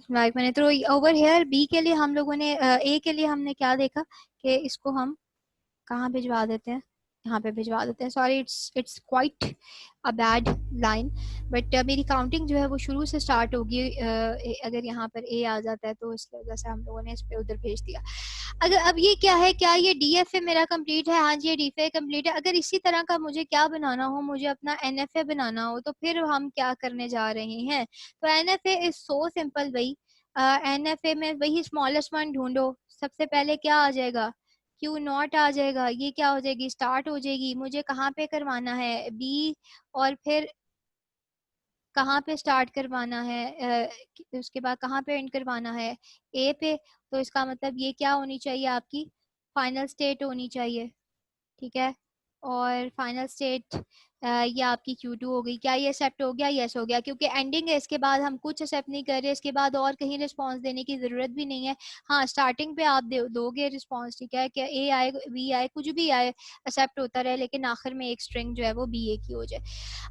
5 minute. तो over here B के लिए हम लोगों ने ए के लिए हमने क्या देखा कि इसको हम कहाँ भिजवा देते हैं, यहाँ पे भिजवा देते हैं। Sorry, it's quite a bad line, but मेरी काउंटिंग जो है वो शुरू से स्टार्ट होगी। अगर यहाँ पर ए आ जाता है तो इस वजह से हम लोगों ने इस पे उधर भेज दिया। अगर अब ये क्या है, क्या ये डीएफए मेरा कंप्लीट है? हाँ जी, ये डीएफए कंप्लीट है। अगर इसी तरह का मुझे क्या बनाना हो, मुझे अपना एनएफए बनाना हो, तो फिर हम क्या करने जा रहे हैं? तो एनएफए इज सो सिंपल भाई। एनएफए में वही स्मॉलेस्ट वन ढूंढो। सबसे पहले क्या आ जाएगा? क्यू नॉट आ जाएगा। ये क्या हो जाएगी? स्टार्ट हो जाएगी। मुझे कहाँ पे करवाना है? बी। और फिर कहाँ पे स्टार्ट करवाना है? उसके बाद कहाँ पे एंड करवाना है? ए पे। तो इसका मतलब ये क्या होनी चाहिए? आपकी फाइनल स्टेट होनी चाहिए। ठीक है। और फाइनल स्टेट ये आपकी Q2 हो गई। क्या ये एक्सेप्ट हो गया? यस हो गया, क्योंकि एंडिंग है। इसके बाद हम कुछ एक्सेप्ट नहीं कर रहे, इसके बाद और कहीं रिस्पांस देने की जरूरत भी नहीं है। हाँ, स्टार्टिंग पे आप दोगे रिस्पांस, ठीक है, कि ए आए बी आए कुछ भी आए एक्सेप्ट होता रहे, लेकिन आखिर में एक स्ट्रिंग जो है वो बी ए की हो जाए।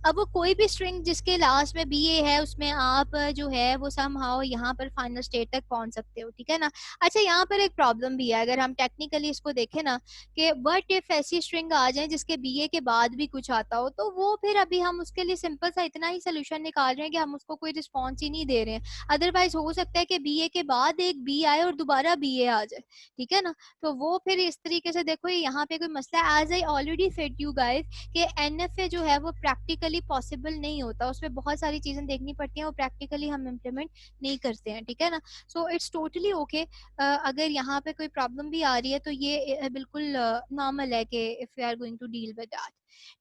अब वो कोई भी स्ट्रिंग जिसके लास्ट में बी ए है, उसमें आप जो है वो समहाउ यहाँ पर फाइनल स्टेट तक पहुंच सकते हो। ठीक है ना? अच्छा, यहाँ पर एक प्रॉब्लम भी है। अगर हम टेक्निकली इसको देखें ना, कि बट इफ ऐसी स्ट्रिंग आ जाए जिसके बीए के बाद भी कुछ आता हो, तो वो फिर अभी हम उसके लिए सिंपल सा इतना ही सोल्यूशन निकाल रहे हैं कि हम उसको कोई रिस्पॉन्स ही नहीं दे रहे हैं। अदरवाइज हो सकता है कि बीए के बाद एक बी आए और दोबारा बीए आ जाए। ठीक है ना? तो वो फिर इस तरीके से देखो, यहाँ पे कोई मसला, as I already said you guys, कि एनएफए जो है वो प्रैक्टिकली पॉसिबल नहीं होता। उसमें बहुत सारी चीजें देखनी पड़ती हैं, वो प्रैक्टिकली हम इम्प्लीमेंट नहीं करते हैं। ठीक है ना? So it's totally okay. अगर यहाँ पे कोई प्रॉब्लम भी आ रही है तो ये बिल्कुल नॉर्मल है कि if you are going to deal with that.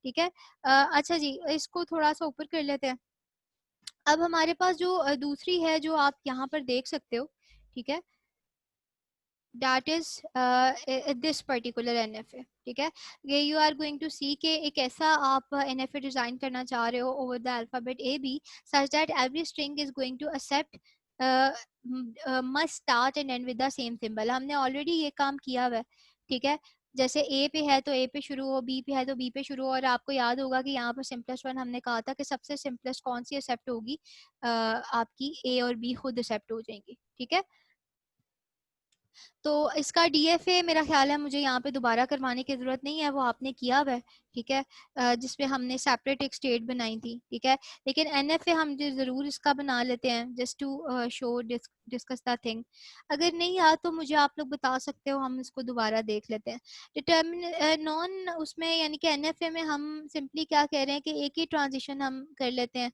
ठीक है। अच्छा जी, इसको थोड़ा सा ऊपर कर लेते हैं। अब हमारे पास जो दूसरी है, जो आप यहाँ पर देख सकते हो, ठीक है, that is this particular NFA. ठीक है, ये यू आर गोइंग टू सी के एक ऐसा आप एनएफए डिजाइन करना चाह रहे हो over the alphabet A B, such that every string is going to accept must start and end with the same symbol. हमने ऑलरेडी ये काम किया हुआ है। ठीक है, जैसे ए पे है तो ए पे शुरू हो, बी पे है तो बी पे शुरू हो। और आपको याद होगा कि यहाँ पर सिंपलेस्ट वन हमने कहा था कि सबसे सिंपलेस्ट कौन सी एक्सेप्ट होगी? आपकी ए और बी खुद एक्सेप्ट हो जाएंगी। ठीक है, तो इसका डीएफए मेरा ख्याल है मुझे यहाँ पे दोबारा करवाने की जरूरत नहीं है, वो आपने किया हुआ है। ठीक है, जिसपे हमने सेपरेट एक स्टेट बनाई थी। ठीक है, लेकिन एनएफए हम जरूर इसका बना लेते हैं, just to show discuss the thing. अगर नहीं याद तो मुझे आप लोग बता सकते हो, हम इसको दोबारा देख लेते हैं। डिटर्मिन नॉन उसमें, यानी कि एनएफए में हम सिंपली क्या कह रहे हैं कि एक ही ट्रांजिशन हम कर लेते हैं।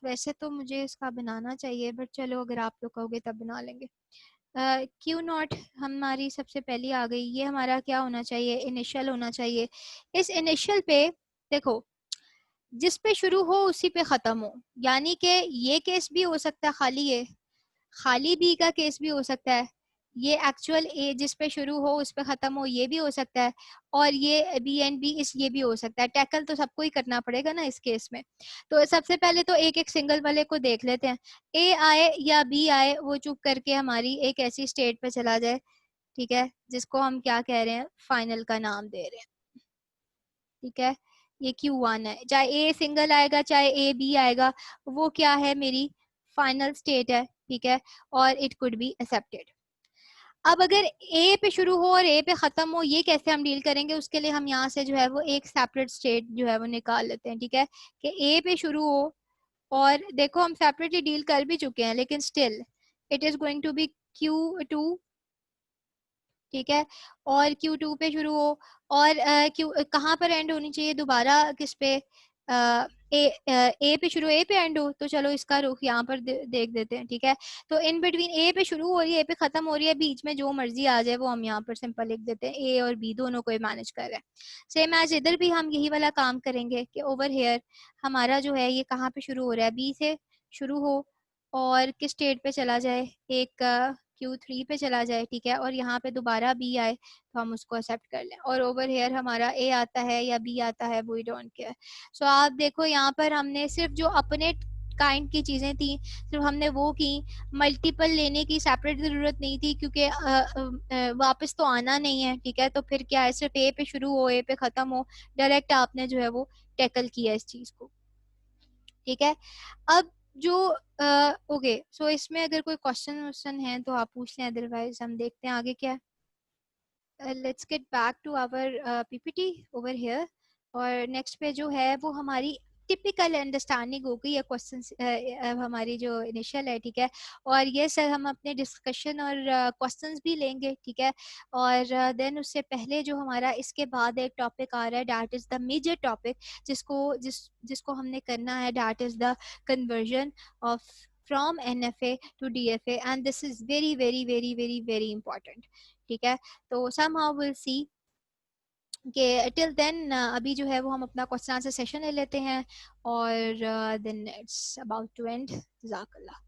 वैसे तो मुझे इसका बनाना चाहिए, बट चलो अगर आप लोग कहोगे तब बना लेंगे। क्यू नॉट हमारी सबसे पहली आ गई। ये हमारा क्या होना चाहिए? इनिशियल होना चाहिए। इस इनिशियल पे देखो, जिस पे शुरू हो उसी पे ख़त्म हो। यानी कि ये केस भी हो सकता है खाली, ये खाली बी का केस भी हो सकता है। ये एक्चुअल ए जिस पे शुरू हो उस पे ख़त्म हो, ये भी हो सकता है। और ये बी एंड बी इस ये भी हो सकता है। टैकल तो सबको ही करना पड़ेगा ना इस केस में। तो सबसे पहले तो एक एक सिंगल वाले को देख लेते हैं। ए आए या बी आए, वो चुप करके हमारी एक ऐसी स्टेट पे चला जाए, ठीक है, जिसको हम क्या कह रहे हैं? फाइनल का नाम दे रहे हैं। ठीक है, ये Q1 है। चाहे ए सिंगल आएगा चाहे ए बी आएगा, वो क्या है? मेरी फाइनल स्टेट है। ठीक है, और इट कुड बी एक्सेप्टेड। अब अगर ए पे शुरू हो और ए पे खत्म हो, ये कैसे हम डील करेंगे? उसके लिए हम यहाँ से जो है वो एक सेपरेट स्टेट जो है वो निकाल लेते हैं। ठीक है, कि ए पे शुरू हो, और देखो हम सेपरेटली डील कर भी चुके हैं, लेकिन still it is going to be Q2। ठीक है, और Q2 पे शुरू हो, और क्यू कहाँ पर एंड होनी चाहिए दोबारा? किस पे? ए पे शुरू, ए पे एंड हो। तो चलो इसका रुख यहाँ पर देख देते हैं। ठीक है, तो इन बिटवीन ए पे शुरू हो रही है, ए पे खत्म हो रही है, बीच में जो मर्जी आ जाए वो हम यहाँ पर सिंपल लिख देते हैं। ए और बी दोनों को मैनेज कर रहे हैं। सेम एज इधर भी हम यही वाला काम करेंगे कि ओवर हेयर हमारा जो है ये कहाँ पे शुरू हो रहा है? बी से शुरू हो, और किस स्टेट पे चला जाए? एक Q3 पे चला जाए। ठीक है, और यहाँ पे दोबारा बी आए तो हम उसको एक्सेप्ट कर लें। और ओवर हेयर हमारा ए आता है या बी आता है, वो डोंट केयर। सो आप देखो, यहाँ पर हमने सिर्फ जो अपने काइंड की चीजें थी सिर्फ हमने वो की। मल्टीपल लेने की सेपरेट जरूरत नहीं थी, क्योंकि वापस तो आना नहीं है। ठीक है, तो फिर क्या है? सिर्फ ए पे शुरू हो ए पे खत्म हो, डायरेक्ट आपने जो है वो टैकल किया इस चीज को। ठीक है, अब जो ओके सो इसमें अगर कोई क्वेश्चन है तो आप पूछ लें, अदरवाइज हम देखते हैं आगे क्या है। Let's get back to our PPT over here. और नेक्स्ट पे जो है वो हमारी टिपिकल अंडरस्टैंडिंग हो गई है क्वेश्चन हमारी जो इनिशियल है, ठीक है। और ये सर हम अपने डिस्कशन और क्वेश्चंस भी लेंगे, ठीक है। और देन उससे पहले जो हमारा इसके बाद एक टॉपिक आ रहा है, that is the major topic, जिसको हमने करना है, that is the conversion of from NFA to DFA, and this is very very very very very important, ठीक है। तो somehow we'll see कि टिल देन अभी जो है वो हम अपना क्वेश्चन आंसर सेशन ले लेते हैं, और then it's about to end. जज़ाकल्लाह।